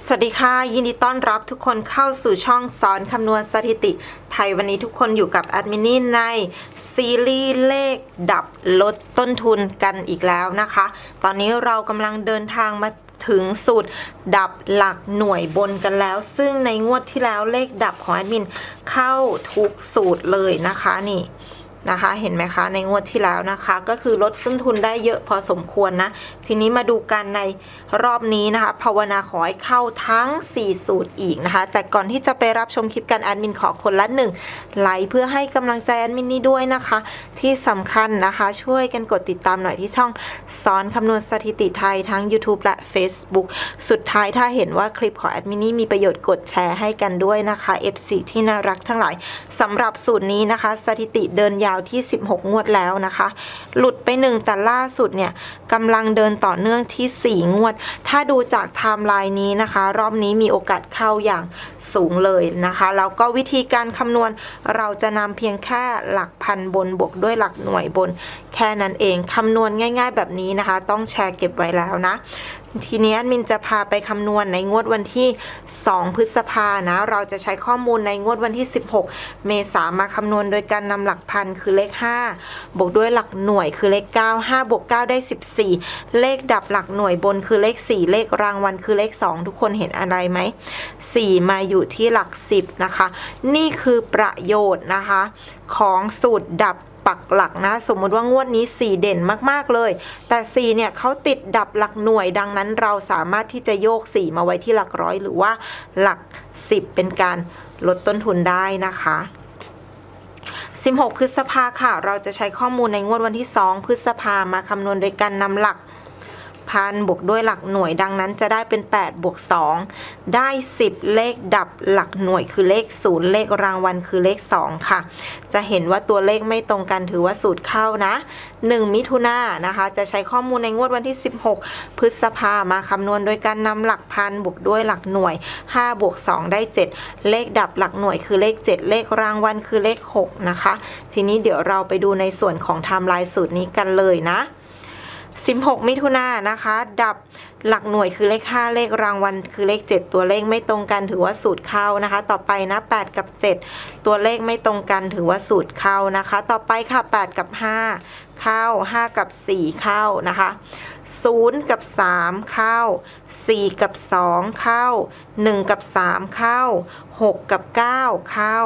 สวัสดีค่ะยินดีต้อนรับทุกคนเข้าสู่ช่องสอนคำนวณสถิติไทยวันนี้ทุกคนอยู่กับแอดมินนี่ในซีรีส์เลขดับลดต้นทุนกันอีกแล้วนะคะตอนนี้เรากำลังเดินทางมาถึงสูตรดับหลักหน่วยบนกันแล้วซึ่งในงวดที่แล้วเลขดับของแอดมินเข้าทุกสูตรเลยนะคะนี่นะคะเห็นไหมคะในงวดที่แล้วนะคะก็คือลดต้นทุนได้เยอะพอสมควรนะทีนี้มาดูกันในรอบนี้นะคะภาวนาขอให้เข้าทั้ง4สูตรอีกนะคะแต่ก่อนที่จะไปรับชมคลิปกันแอดมินขอคนละ1ไลค์เพื่อให้กำลังใจแอดมินนี้ด้วยนะคะที่สำคัญนะคะช่วยกันกดติดตามหน่อยที่ช่องสอนคำนวณสถิติไทยทั้ง YouTube และ Facebook สุดท้ายถ้าเห็นว่าคลิปของแอดมินนี้มีประโยชน์กดแชร์ให้กันด้วยนะคะ FC ที่น่ารักทั้งหลายสำหรับสูตรนี้นะคะสถิติเดินยาวที่16งวดแล้วนะคะหลุดไป1แต่ล่าสุดเนี่ยกำลังเดินต่อเนื่องที่4งวดถ้าดูจากไทม์ไลน์นี้นะคะรอบนี้มีโอกาสเข้าอย่างสูงเลยนะคะแล้วก็วิธีการคำนวณเราจะนำเพียงแค่หลักพันบนบวกด้วยหลักหน่วยบนแค่นั้นเองคำนวณง่ายๆแบบนี้นะคะต้องแชร์เก็บไว้แล้วนะทีนี้มินจะพาไปคำนวณในงวดวันที่2พฤษภานะเราจะใช้ข้อมูลในงวดวันที่16เมษายนมาคำนวณโดยการนำหลักพันคือเลข5บวกด้วยหลักหน่วยคือเลข9 5บวก9ได้14เลขดับหลักหน่วยบนคือเลข4เลขรางวัลคือเลข2ทุกคนเห็นอะไรไหม4มาอยู่ที่หลัก10นะคะนี่คือประโยชน์นะคะของสูตรดับปักหลักนะสมมุติว่างวดนี้4เด่นมากๆเลยแต่4เนี่ยเขาติดดับหลักหน่วยดังนั้นเราสามารถที่จะโยก4มาไว้ที่หลักร้อยหรือว่าหลัก10เป็นการลดต้นทุนได้นะคะ16พฤษภาค่ะเราจะใช้ข้อมูลในงวดวันที่2พฤษภามาคำนวณโดยการนำหลักพันบวกด้วยหลักหน่วยดังนั้นจะได้เป็น8บวก2ได้10เลขดับหลักหน่วยคือเลข0เลขรางวัลคือเลข2ค่ะจะเห็นว่าตัวเลขไม่ตรงกันถือว่าสูตรเข้านะ1มิถุนายนนะคะจะใช้ข้อมูลในงวดวันที่16พฤษภามาคำนวณโดยการนำหลักพันบวกด้วยหลักหน่วย5บวก2ได้7เลขดับหลักหน่วยคือเลข7เลขรางวัลคือเลข6นะคะทีนี้เดี๋ยวเราไปดูในส่วนของไทม์ไลน์สูตรนี้กันเลยนะ16มิถุนายนนะคะดับหลักหน่วยคือเลข5เลขรางวัลคือเลข7ตัวเลขไม่ตรงกันถือว่าสูตรเข้านะคะต่อไปนะ8กับ7ตัวเลขไม่ตรงกันถือว่าสูตรเข้านะคะต่อไปค่ะ8กับ5เข้า5กับ4เข้านะคะ0กับ3เข้า4กับ2เข้า1กับ3เข้า6กับ9เข้า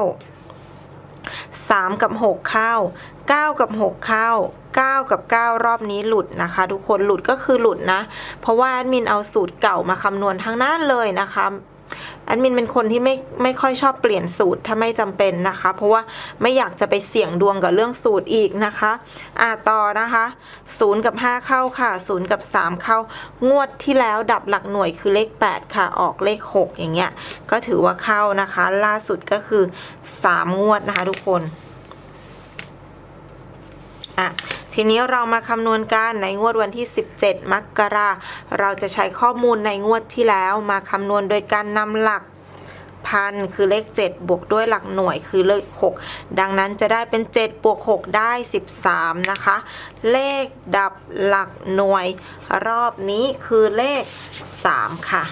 3กับ6เข้า9กับ6เข้า9กับ9รอบนี้หลุดนะคะทุกคนหลุดก็คือหลุดนะเพราะว่าแอดมินเอาสูตรเก่ามาคำนวณทั้งนั้นเลยนะคะแอดมินเป็นคนที่ไม่ค่อยชอบเปลี่ยนสูตรถ้าไม่จำเป็นนะคะเพราะว่าไม่อยากจะไปเสี่ยงดวงกับเรื่องสูตรอีกนะคะต่อนะคะ0กับ5เข้าค่ะ0กับ3เข้างวดที่แล้วดับหลักหน่วยคือเลข8ค่ะออกเลข6อย่างเงี้ยก็ถือว่าเข้านะคะล่าสุดก็คือ3งวดนะคะทุกคนทีนี้เรามาคำนวณกันในงวดวันที่17มกราเราจะใช้ข้อมูลในงวดที่แล้วมาคำนวณโดยการนำหลักพันคือเลข7บวกด้วยหลักหน่วยคือเลข6ดังนั้นจะได้เป็น7บวก6ได้13นะคะเลขดับหลักหน่วยรอบนี้คือเลข3ค่ะ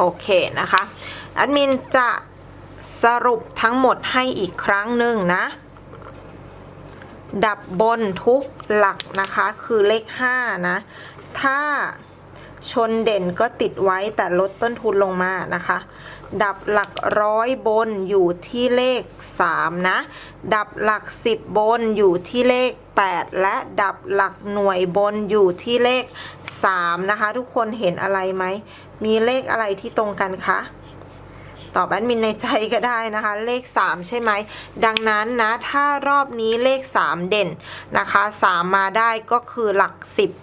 โอเคนะคะแอดมินจะสรุปทั้งหมดให้อีกครั้งหนึ่งนะดับบนทุกหลักนะคะคือเลข5นะถ้าชนเด่นก็ติดไว้แต่ลดต้นทุนลงมานะคะดับหลักร้อยบนอยู่ที่เลข3นะดับหลัก10บนอยู่ที่เลข8และดับหลักหน่วยบนอยู่ที่เลข3นะคะทุกคนเห็นอะไรไหมมีเลขอะไรที่ตรงกันคะตอบแอดมินในใจก็ได้นะคะเลข3ใช่ไหมดังนั้นนะถ้ารอบนี้เลข3เด่นนะคะ3มาได้ก็คือหลัก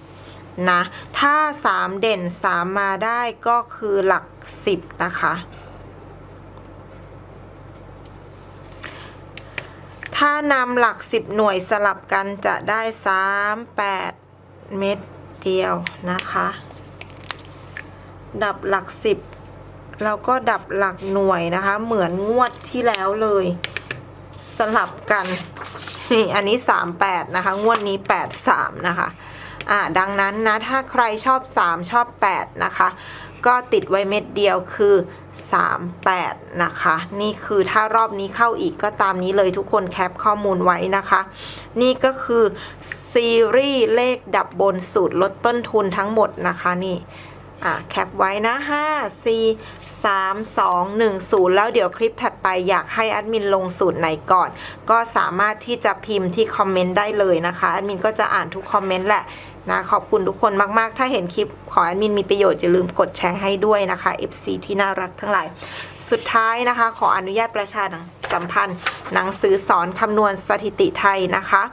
10นะถ้า3เด่น3มาได้ก็คือหลัก10นะคะถ้านำหลัก10หน่วยสลับกันจะได้38เม็ดเดียวนะคะ ดับหลัก10แล้วก็ดับหลักหน่วยนะคะเหมือนงวดที่แล้วเลยสลับกันนี่อันนี้38นะคะงวดนี้83นะคะดังนั้นนะถ้าใครชอบ3ชอบ8นะคะก็ติดไว้เม็ดเดียวคือ38นะคะนี่คือถ้ารอบนี้เข้าอีกก็ตามนี้เลยทุกคนแคปข้อมูลไว้นะคะนี่ก็คือซีรีส์เลขดับบนสูตรลดต้นทุนทั้งหมดนะคะนี่แคปไว้นะ5 4 3 2 1 0แล้วเดี๋ยวคลิปถัดไปอยากให้แอดมินลงสูตรไหนก่อนก็สามารถที่จะพิมพ์ที่คอมเมนต์ได้เลยนะคะแอดมินก็จะอ่านทุกคอมเมนต์แหละนะขอบคุณทุกคนมากๆถ้าเห็นคลิปของแอดมินมีประโยชน์อย่าลืมกดแชร์ให้ด้วยนะคะ FC ที่น่ารักทั้งหลายสุดท้ายนะคะขออนุญาตประชาสัมพันธ์หนังสือสอนคำนวณสถิติไทยนะคะ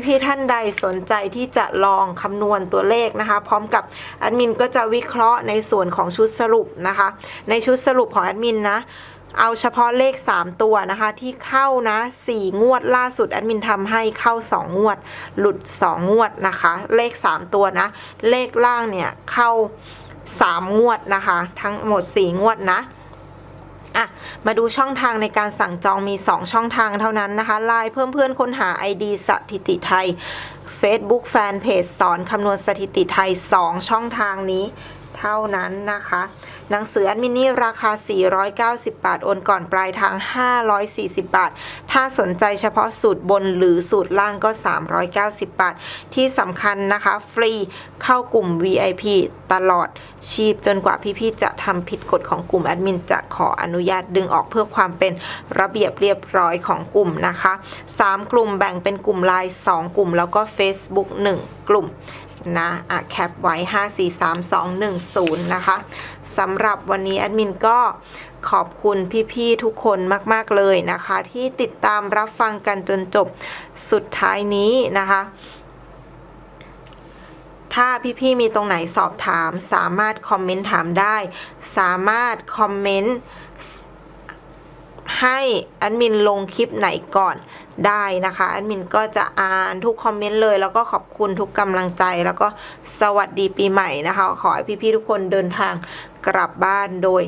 พี่ๆท่านใดสนใจที่จะลองคำนวณตัวเลขนะคะพร้อมกับแอดมินก็จะวิเคราะห์ในส่วนของชุดสรุปนะคะในชุดสรุปของแอดมินนะเอาเฉพาะเลข3ตัวนะคะที่เข้านะ4งวดล่าสุดแอดมินทำให้เข้า2งวดหลุด2งวดนะคะเลข3ตัวนะเลขล่างเนี่ยเข้า3งวดนะคะทั้งหมด4งวดนะมาดูช่องทางในการสั่งจองมี2ช่องทางเท่านั้นนะคะไลน์เพิ่มเพื่อนค้นหา ID สถิติไทย Facebook Fanpage สอนคำนวณสถิติไทย2ช่องทางนี้เท่านั้นนะคะหนังสือแอดมินนี่ราคา490 บาทโอนก่อนปลายทาง540 บาทถ้าสนใจเฉพาะสูตรบนหรือสูตรล่างก็390 บาทที่สำคัญนะคะฟรีเข้ากลุ่ม VIP ตลอดชีพจนกว่าพี่ๆจะทำผิดกฎของกลุ่มแอดมินจะขออนุญาตดึงออกเพื่อความเป็นระเบียบเรียบร้อยของกลุ่มนะคะ3กลุ่มแบ่งเป็นกลุ่มไลน์2กลุ่มแล้วก็ Facebook 1กลุ่มนะแคปไว้5 4 3 2 1 0นะคะสำหรับวันนี้แอดมินก็ขอบคุณพี่ๆทุกคนมากๆเลยนะคะที่ติดตามรับฟังกันจนจบสุดท้ายนี้นะคะถ้าพี่ๆมีตรงไหนสอบถามสามารถคอมเมนต์ถามได้สามารถคอมเมนต์ให้แอดมินลงคลิปไหนก่อนได้นะคะแอดมินก็จะอ่านทุกคอมเมนต์เลยแล้วก็ขอบคุณทุกกำลังใจแล้วก็สวัสดีปีใหม่นะคะขอให้พี่ๆทุกคนเดินทางกลับบ้านโดย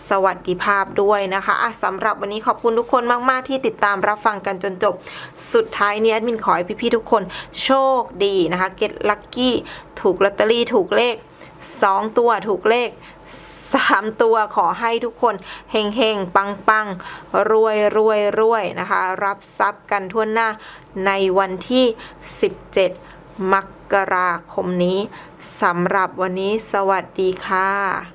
สวัสดิภาพด้วยนะคะสำหรับวันนี้ขอบคุณทุกคนมากๆที่ติดตามรับฟังกันจนจบสุดท้ายนี้แอดมินขอให้พี่ๆทุกคนโชคดีนะคะเก็ตลัคกี้ถูกลอตเตอรี่ถูกเลข2ตัวถูกเลข3ตัวขอให้ทุกคนเฮงเฮงปังปังรวยรวยรวยนะคะรับทรัพย์กันทั่วหน้าในวันที่17 มกราคมนี้สำหรับวันนี้สวัสดีค่ะ